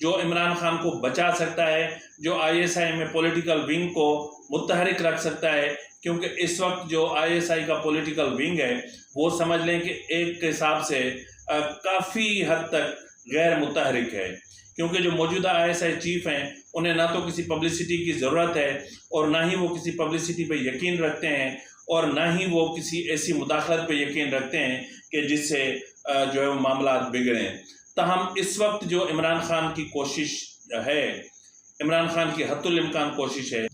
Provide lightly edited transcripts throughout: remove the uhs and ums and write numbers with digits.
جو عمران خان کو بچا سکتا ہے، جو ISI میں پولیٹیکل ونگ کو متحرک رکھ سکتا ہے، کیونکہ اس وقت جو ISI کا پولیٹیکل ونگ ہے وہ سمجھ لیں کہ ایک حساب سے کافی حد تک غیر متحرک ہے، کیونکہ جو موجودہ ISI چیف ہیں انہیں نہ تو کسی پبلسٹی کی ضرورت ہے اور نہ ہی وہ کسی پبلسٹی پہ یقین رکھتے ہیں، اور نہ ہی وہ کسی ایسی مداخلت پہ یقین رکھتے ہیں کہ جس سے جو ہے وہ معاملات بگڑیں۔ تاہم اس وقت جو عمران خان کی کوشش ہے، عمران خان کی حتی الامکان کوشش ہے،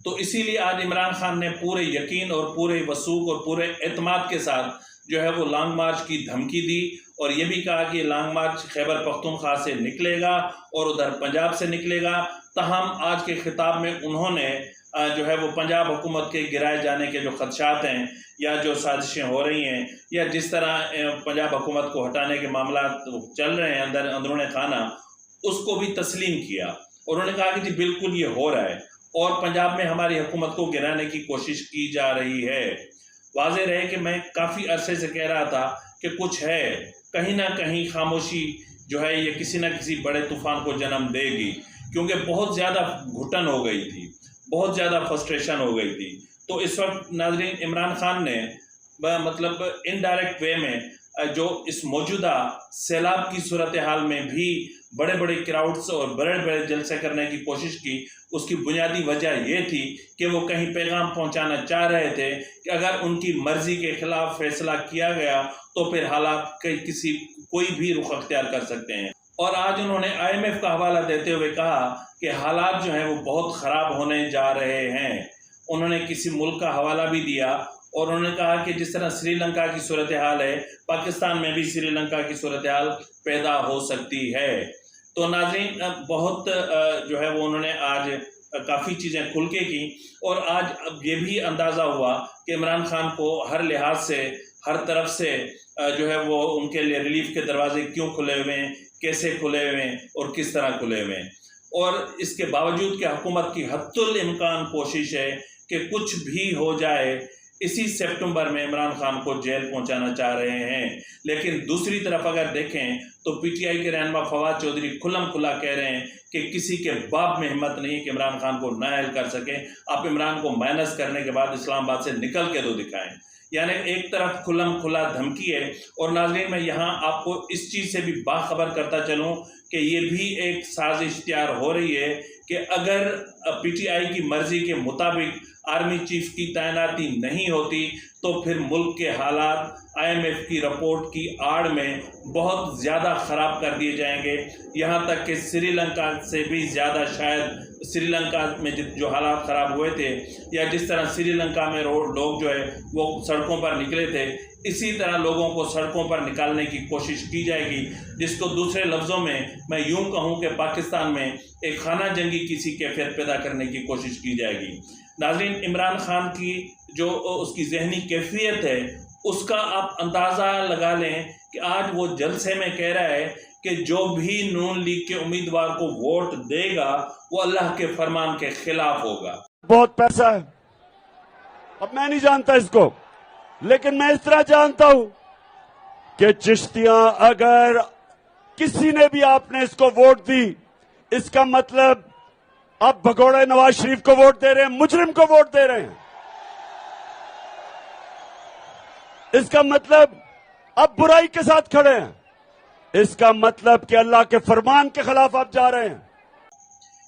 تو اسی لیے آج عمران خان نے پورے یقین اور پورے وثوق اور پورے اعتماد کے ساتھ جو ہے وہ لانگ مارچ کی دھمکی دی، اور یہ بھی کہا کہ لانگ مارچ خیبر پختونخوا سے نکلے گا اور ادھر پنجاب سے نکلے گا۔ تاہم آج کے خطاب میں انہوں نے جو ہے وہ پنجاب حکومت کے گرائے جانے کے جو خدشات ہیں یا جو سازشیں ہو رہی ہیں یا جس طرح پنجاب حکومت کو ہٹانے کے معاملات چل رہے ہیں اندرون خانہ، اس کو بھی تسلیم کیا، اور انہوں نے کہا کہ جی بالکل یہ ہو رہا ہے اور پنجاب میں ہماری حکومت کو گرانے کی کوشش کی جا رہی ہے۔ واضح رہے کہ میں کافی عرصے سے کہہ رہا تھا کہ کچھ ہے، کہیں نہ کہیں خاموشی جو ہے یہ کسی نہ کسی بڑے طوفان کو جنم دے گی، کیونکہ بہت زیادہ گھٹن ہو گئی تھی، بہت زیادہ فرسٹریشن ہو گئی تھی۔ تو اس وقت ناظرین عمران خان نے مطلب انڈائریکٹ وے میں جو اس موجودہ سیلاب کی صورتحال میں بھی بڑے بڑے کراؤڈز اور بڑے بڑے جلسے کرنے کی کوشش کی، اس کی بنیادی وجہ یہ تھی کہ وہ کہیں پیغام پہنچانا چاہ رہے تھے کہ اگر ان کی مرضی کے خلاف فیصلہ کیا گیا تو پھر حالات کوئی بھی رخ اختیار کر سکتے ہیں۔ اور آج انہوں نے IMF کا حوالہ دیتے ہوئے کہا کہ حالات جو ہیں وہ بہت خراب ہونے جا رہے ہیں۔ انہوں نے کسی ملک کا حوالہ بھی دیا اور انہوں نے کہا کہ جس طرح سری لنکا کی صورتحال ہے، پاکستان میں بھی سری لنکا کی صورتحال پیدا ہو سکتی ہے۔ تو ناظرین بہت جو ہے وہ انہوں نے آج کافی چیزیں کھل کے کی، اور آج اب یہ بھی اندازہ ہوا کہ عمران خان کو ہر لحاظ سے ہر طرف سے جو ہے وہ ان کے لیے ریلیف کے دروازے کیوں کھلے ہوئے ہیں، کیسے کھلے ہوئے ہیں اور کس طرح کھلے ہوئے ہیں۔ اور اس کے باوجود کہ حکومت کی حتی الامکان کوشش ہے کہ کچھ بھی ہو جائے، اسی سپٹمبر میں عمران خان کو جیل پہنچانا چاہ رہے ہیں، لیکن دوسری طرف اگر دیکھیں تو PTI کے رہنما فواد چودھری کھلم کھلا کہہ رہے ہیں کہ کسی کے باپ میں ہمت نہیں کہ عمران خان کو نااہل کر سکیں، آپ عمران کو مائنس کرنے کے بعد اسلام آباد سے نکل کے دکھائیں۔ یعنی ایک طرف کھلم کھلا دھمکی ہے، اور ناظرین میں یہاں آپ کو اس چیز سے بھی باخبر کرتا چلوں کہ یہ بھی ایک سازش تیار ہو رہی ہے کہ اگر PTI کی مرضی کے مطابق آرمی چیف کی تعیناتی نہیں ہوتی تو پھر ملک کے حالات IMF کی رپورٹ کی آڑ میں بہت زیادہ خراب کر دیے جائیں گے، یہاں تک کہ سری لنکا سے بھی زیادہ شاید سری لنکا میں جو حالات خراب ہوئے تھے، یا جس طرح سری لنکا میں لوگ جو ہے وہ سڑکوں پر نکلے تھے، اسی طرح لوگوں کو سڑکوں پر نکالنے کی کوشش کی جائے گی، جس کو دوسرے لفظوں میں میں یوں کہوں کہ پاکستان میں ایک خانہ جنگی کسی کیفیت پیدا کرنے کی کوشش کی جائے گی۔ ناظرین عمران خان کی جو اس کی ذہنی کیفیت ہے اس کا آپ اندازہ لگا لیں کہ آج وہ جلسے میں کہہ رہا ہے کہ جو بھی نون لیگ کے امیدوار کو ووٹ دے گا وہ اللہ کے فرمان کے خلاف ہوگا۔ بہت پیسہ ہے، اب میں نہیں جانتا اس کو، لیکن میں اس طرح جانتا ہوں کہ چشتیاں اگر کسی نے بھی آپ نے اس کو ووٹ دی، اس کا مطلب اب بھگوڑے نواز شریف کو ووٹ دے رہے ہیں، مجرم کو ووٹ دے رہے ہیں۔ اس کا مطلب اب برائی کے ساتھ کھڑے ہیں، اس کا مطلب کہ اللہ کے فرمان کے خلاف آپ جا رہے ہیں،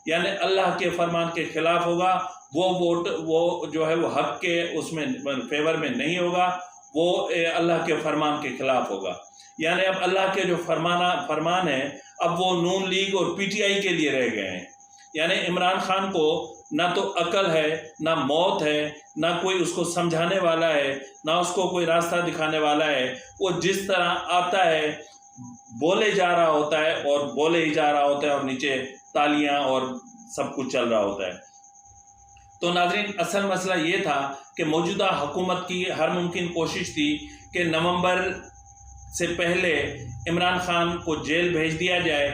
یعنی اللہ کے فرمان کے خلاف ہوگا وہ ووٹ، وہ جو ہے وہ حق کے اس میں فیور میں نہیں ہوگا، وہ اللہ کے فرمان کے خلاف ہوگا۔ یعنی اب اللہ کے جو فرمان ہے اب وہ نون لیگ اور PTI کے لیے رہ گئے ہیں۔ یعنی عمران خان کو نہ تو عقل ہے، نہ موت ہے، نہ کوئی اس کو سمجھانے والا ہے، نہ اس کو کوئی راستہ دکھانے والا ہے، وہ جس طرح آتا ہے بولے جا رہا ہوتا ہے اور بولے ہی جا رہا ہوتا ہے، اور نیچے تالیاں اور سب کچھ چل رہا ہوتا ہے۔ تو ناظرین اصل مسئلہ یہ تھا کہ موجودہ حکومت کی ہر ممکن کوشش تھی کہ نومبر سے پہلے عمران خان کو جیل بھیج دیا جائے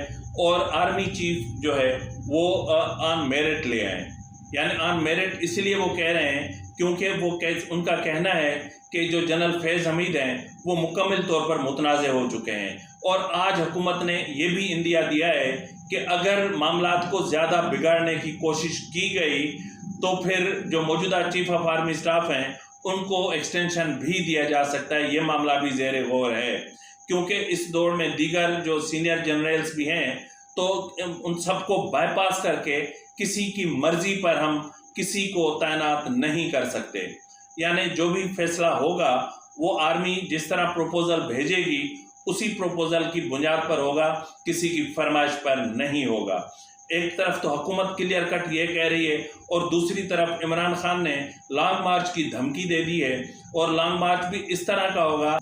اور آرمی چیف جو ہے وہ آن میرٹ لے آئیں۔ یعنی آن میرٹ اس لیے وہ کہہ رہے ہیں کیونکہ وہ ان کا کہنا ہے کہ جو جنرل فیض حمید ہیں وہ مکمل طور پر متنازع ہو چکے ہیں، اور آج حکومت نے یہ بھی اندیا دیا ہے کہ اگر معاملات کو زیادہ بگاڑنے کی کوشش کی گئی تو پھر جو موجودہ چیف آف آرمی اسٹاف ہیں ان کو ایکسٹینشن بھی دیا جا سکتا ہے. یہ معاملہ بھی زیر غور ہے کیونکہ اس دور میں دیگر جو سینئر جنرلز بھی ہیں تو ان سب کو بائی پاس کر کے کسی کی مرضی پر ہم کسی کو تعینات نہیں کر سکتے. یعنی جو بھی فیصلہ ہوگا وہ آرمی جس طرح پروپوزل بھیجے گی اسی پروپوزل کی بنیاد پر ہوگا، کسی کی فرمائش پر نہیں ہوگا. ایک طرف تو حکومت کلیئر کٹ یہ کہہ رہی ہے اور دوسری طرف عمران خان نے لانگ مارچ کی دھمکی دے دی ہے، اور لانگ مارچ بھی اس طرح کا ہوگا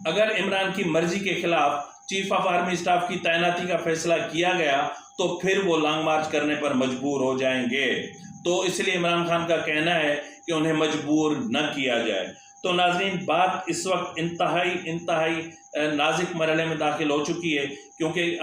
اگر عمران کی مرضی کے خلاف چیف آف آرمی اسٹاف کی تعیناتی کا فیصلہ کیا گیا تو پھر وہ لانگ مارچ کرنے پر مجبور ہو جائیں گے. تو اس لیے عمران خان کا کہنا ہے کہ انہیں مجبور نہ کیا جائے. تو ناظرین، بات اس وقت انتہائی نازک مرحلے میں داخل ہو چکی ہے، کیونکہ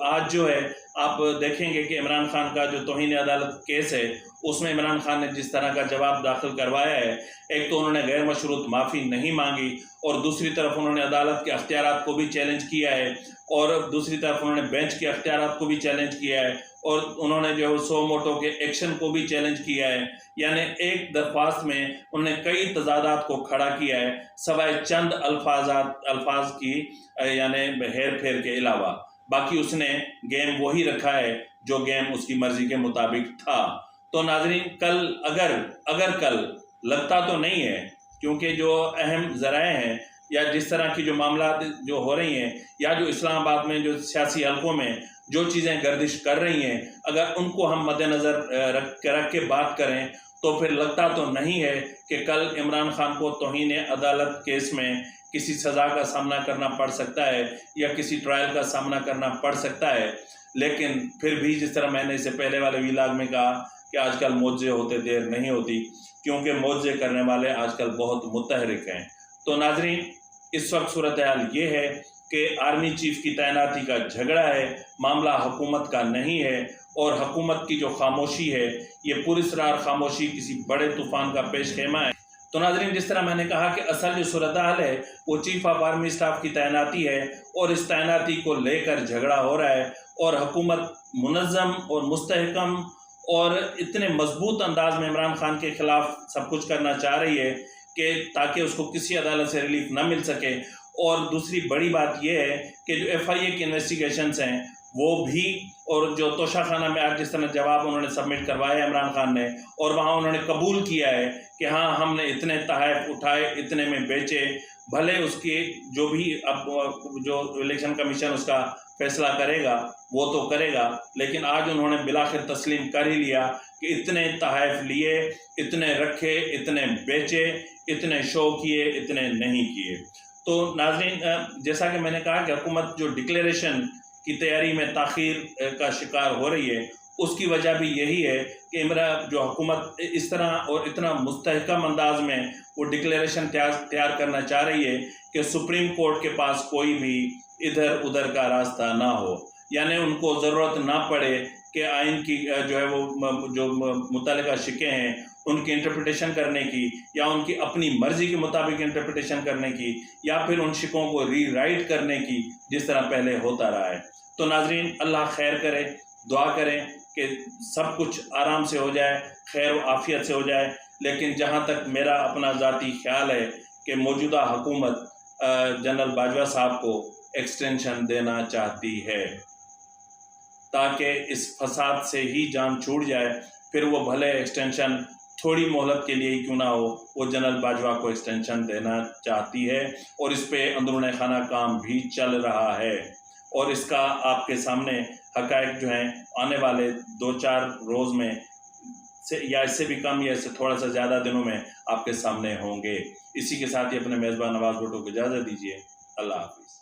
آج جو ہے آپ دیکھیں گے کہ عمران خان کا جو توہین عدالت کیس ہے اس میں عمران خان نے جس طرح کا جواب داخل کروایا ہے، ایک تو انہوں نے غیر مشروط معافی نہیں مانگی اور دوسری طرف انہوں نے عدالت کے اختیارات کو بھی چیلنج کیا ہے، اور دوسری طرف انہوں نے بینچ کے اختیارات کو بھی چیلنج کیا ہے، اور انہوں نے جو سو موٹو کے ایکشن کو بھی چیلنج کیا ہے. یعنی ایک درخواست میں انہوں نے کئی تضادات کو کھڑا کیا ہے سوائے چند الفاظ کی یعنی ہیر پھیر کے علاوہ. باقی اس نے گیم وہی رکھا ہے جو گیم اس کی مرضی کے مطابق تھا. تو ناظرین، کل اگر کل لگتا تو نہیں ہے، کیونکہ جو اہم ذرائع ہیں یا جس طرح کی جو معاملات جو ہو رہی ہیں یا جو اسلام آباد میں جو سیاسی حلقوں میں جو چیزیں گردش کر رہی ہیں، اگر ان کو ہم مد نظر رکھ کے بات کریں تو پھر لگتا تو نہیں ہے کہ کل عمران خان کو توہین عدالت کیس میں کسی سزا کا سامنا کرنا پڑ سکتا ہے یا کسی ٹرائل کا سامنا کرنا پڑ سکتا ہے. لیکن پھر بھی جس طرح میں نے اسے پہلے والے ویلاگ میں کہا کہ آج کل معجزے ہوتے دیر نہیں ہوتی، کیونکہ معجزے کرنے والے آج کل بہت متحرک ہیں. تو ناظرین، اس وقت صورتحال یہ ہے کہ آرمی چیف کی تعیناتی کا جھگڑا ہے، معاملہ حکومت کا نہیں ہے، اور حکومت کی جو خاموشی ہے یہ پراسرار خاموشی کسی بڑے طوفان کا پیش خیمہ ہے. تو ناظرین، جس طرح میں نے کہا کہ اصل جو صورتحال ہے وہ چیف آف آرمی اسٹاف کی تعیناتی ہے، اور اس تعیناتی کو لے کر جھگڑا ہو رہا ہے، اور حکومت منظم اور مستحکم اور اتنے مضبوط انداز میں عمران خان کے خلاف سب کچھ کرنا چاہ رہی ہے کہ تاکہ اس کو کسی عدالت سے ریلیف نہ مل سکے. اور دوسری بڑی بات یہ ہے کہ جو ایف آئی اے کی انویسٹیگیشنز ہیں وہ بھی، اور جو توشہ خانہ میں آج جس طرح جواب انہوں نے سبمٹ کروایا عمران خان نے، اور وہاں انہوں نے قبول کیا ہے کہ ہاں ہم نے اتنے تحائف اٹھائے، اتنے میں بیچے، بھلے اس کے جو بھی اب جو الیکشن کمیشن اس کا فیصلہ کرے گا وہ تو کرے گا، لیکن آج انہوں نے بالآخر تسلیم کر ہی لیا کہ اتنے تحائف لیے، اتنے رکھے، اتنے بیچے، اتنے شو کیے، اتنے نہیں کیے. تو ناظرین، جیسا کہ میں نے کہا کہ حکومت جو ڈکلیریشن کی تیاری میں تاخیر کا شکار ہو رہی ہے اس کی وجہ بھی یہی ہے کہ جو حکومت اس طرح اور اتنا مستحکم انداز میں وہ ڈکلیریشن تیار کرنا چاہ رہی ہے کہ سپریم کورٹ کے پاس کوئی بھی ادھر ادھر کا راستہ نہ ہو. یعنی ان کو ضرورت نہ پڑے کہ آئین کی جو ہے وہ جو متعلقہ شقیں ہیں ان کی انٹرپریٹیشن کرنے کی، یا ان کی اپنی مرضی کے مطابق انٹرپریٹیشن کرنے کی، یا پھر ان شقوں کو ری رائٹ کرنے کی جس طرح پہلے ہوتا رہا ہے. تو ناظرین، اللہ خیر کرے، دعا کریں کہ سب کچھ آرام سے ہو جائے، خیر و عافیت سے ہو جائے. لیکن جہاں تک میرا اپنا ذاتی خیال ہے کہ موجودہ حکومت جنرل باجوہ صاحب کو ایکسٹینشن دینا چاہتی ہے تاکہ اس فساد سے ہی جان چھوٹ جائے. پھر وہ بھلے ایکسٹینشن تھوڑی مہلت کے لیے ہی کیوں نہ ہو، وہ جنرل باجوہ کو ایکسٹینشن دینا چاہتی ہے، اور اس پہ اندرون خانہ کام بھی چل رہا ہے. اور اس کا آپ کے سامنے حقائق جو ہیں آنے والے 2-4 روز میں یا اس سے بھی کم یا اس سے تھوڑا سا زیادہ دنوں میں آپ کے سامنے ہوں گے. اسی کے ساتھ ہی اپنے میزبان نواز بھٹو کو اجازت دیجیے. اللہ حافظ.